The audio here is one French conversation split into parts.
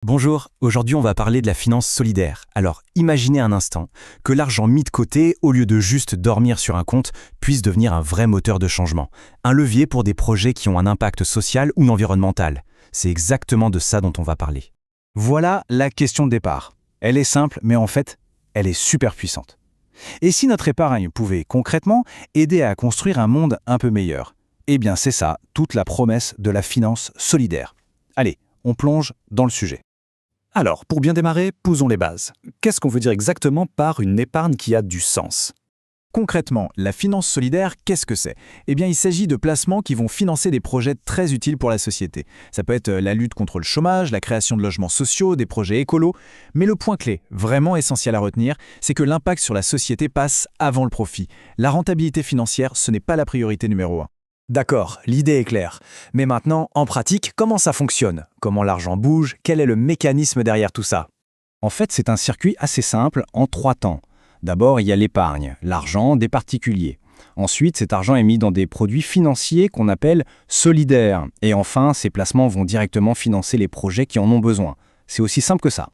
Bonjour, aujourd'hui on va parler de la finance solidaire. Alors imaginez un instant que l'argent mis de côté, au lieu de juste dormir sur un compte, puisse devenir un vrai moteur de changement. Un levier pour des projets qui ont un impact social ou environnemental. C'est exactement de ça dont on va parler. Voilà la question de départ. Elle est simple, mais en fait, elle est super puissante. Et si notre épargne pouvait concrètement aider à construire un monde un peu meilleur? Eh bien, c'est ça, toute la promesse de la finance solidaire. Allez, on plonge dans le sujet. Alors, pour bien démarrer, posons les bases. Qu'est-ce qu'on veut dire exactement par une épargne qui a du sens? Concrètement, la finance solidaire, qu'est-ce que c'est? Eh bien, il s'agit de placements qui vont financer des projets très utiles pour la société. Ça peut être la lutte contre le chômage, la création de logements sociaux, des projets écolos. Mais le point clé, vraiment essentiel à retenir, c'est que l'impact sur la société passe avant le profit. La rentabilité financière, ce n'est pas la priorité numéro 1. D'accord, l'idée est claire. Mais maintenant, en pratique, comment ça fonctionne? Comment l'argent bouge? Quel est le mécanisme derrière tout ça? En fait, c'est un circuit assez simple en 3 temps. D'abord, il y a l'épargne, l'argent des particuliers. Ensuite, cet argent est mis dans des produits financiers qu'on appelle solidaires. Et enfin, ces placements vont directement financer les projets qui en ont besoin. C'est aussi simple que ça.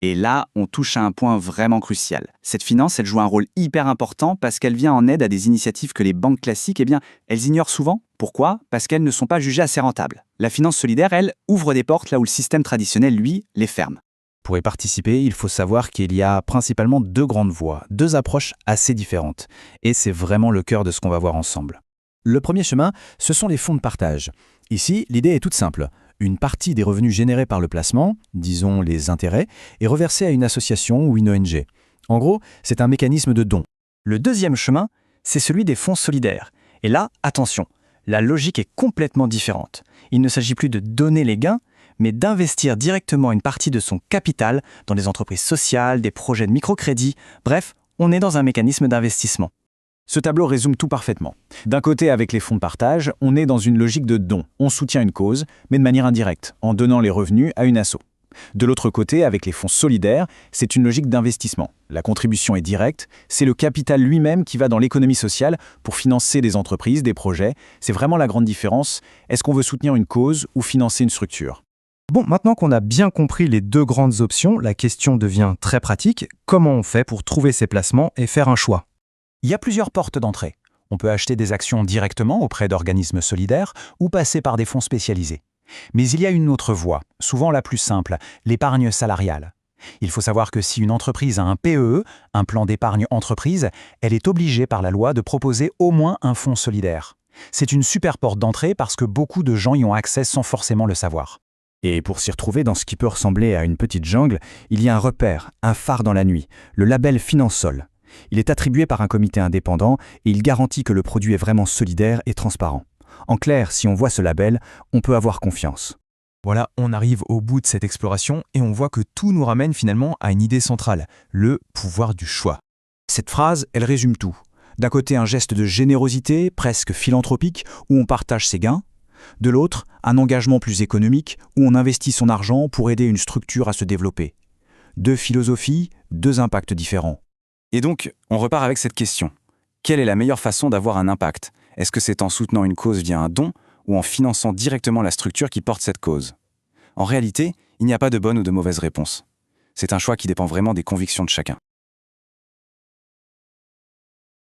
Et là, on touche à un point vraiment crucial. Cette finance, elle joue un rôle hyper important parce qu'elle vient en aide à des initiatives que les banques classiques, elles ignorent souvent. Pourquoi? Parce qu'elles ne sont pas jugées assez rentables. La finance solidaire, elle, ouvre des portes là où le système traditionnel, lui, les ferme. Pour y participer, il faut savoir qu'il y a principalement 2 grandes voies, 2 approches assez différentes. Et c'est vraiment le cœur de ce qu'on va voir ensemble. Le premier chemin, ce sont les fonds de partage. Ici, l'idée est toute simple. Une partie des revenus générés par le placement, disons les intérêts, est reversée à une association ou une ONG. En gros, c'est un mécanisme de don. Le deuxième chemin, c'est celui des fonds solidaires. Et là, attention, la logique est complètement différente. Il ne s'agit plus de donner les gains, mais d'investir directement une partie de son capital dans des entreprises sociales, des projets de microcrédit. Bref, on est dans un mécanisme d'investissement. Ce tableau résume tout parfaitement. D'un côté, avec les fonds de partage, on est dans une logique de don. On soutient une cause, mais de manière indirecte, en donnant les revenus à une asso. De l'autre côté, avec les fonds solidaires, c'est une logique d'investissement. La contribution est directe, c'est le capital lui-même qui va dans l'économie sociale pour financer des entreprises, des projets. C'est vraiment la grande différence. Est-ce qu'on veut soutenir une cause ou financer une structure? Bon, maintenant qu'on a bien compris les 2 grandes options, la question devient très pratique. Comment on fait pour trouver ces placements et faire un choix? Il y a plusieurs portes d'entrée. On peut acheter des actions directement auprès d'organismes solidaires ou passer par des fonds spécialisés. Mais il y a une autre voie, souvent la plus simple, l'épargne salariale. Il faut savoir que si une entreprise a un PEE, un plan d'épargne entreprise, elle est obligée par la loi de proposer au moins un fonds solidaire. C'est une super porte d'entrée parce que beaucoup de gens y ont accès sans forcément le savoir. Et pour s'y retrouver dans ce qui peut ressembler à une petite jungle, il y a un repère, un phare dans la nuit, le label Finansol. Il est attribué par un comité indépendant et il garantit que le produit est vraiment solidaire et transparent. En clair, si on voit ce label, on peut avoir confiance. Voilà, on arrive au bout de cette exploration et on voit que tout nous ramène finalement à une idée centrale, le pouvoir du choix. Cette phrase, elle résume tout. D'un côté, un geste de générosité, presque philanthropique, où on partage ses gains. De l'autre, un engagement plus économique, où on investit son argent pour aider une structure à se développer. 2 philosophies, 2 impacts différents. Et donc, on repart avec cette question. Quelle est la meilleure façon d'avoir un impact? Est-ce que c'est en soutenant une cause via un don ou en finançant directement la structure qui porte cette cause? En réalité, il n'y a pas de bonne ou de mauvaise réponse. C'est un choix qui dépend vraiment des convictions de chacun.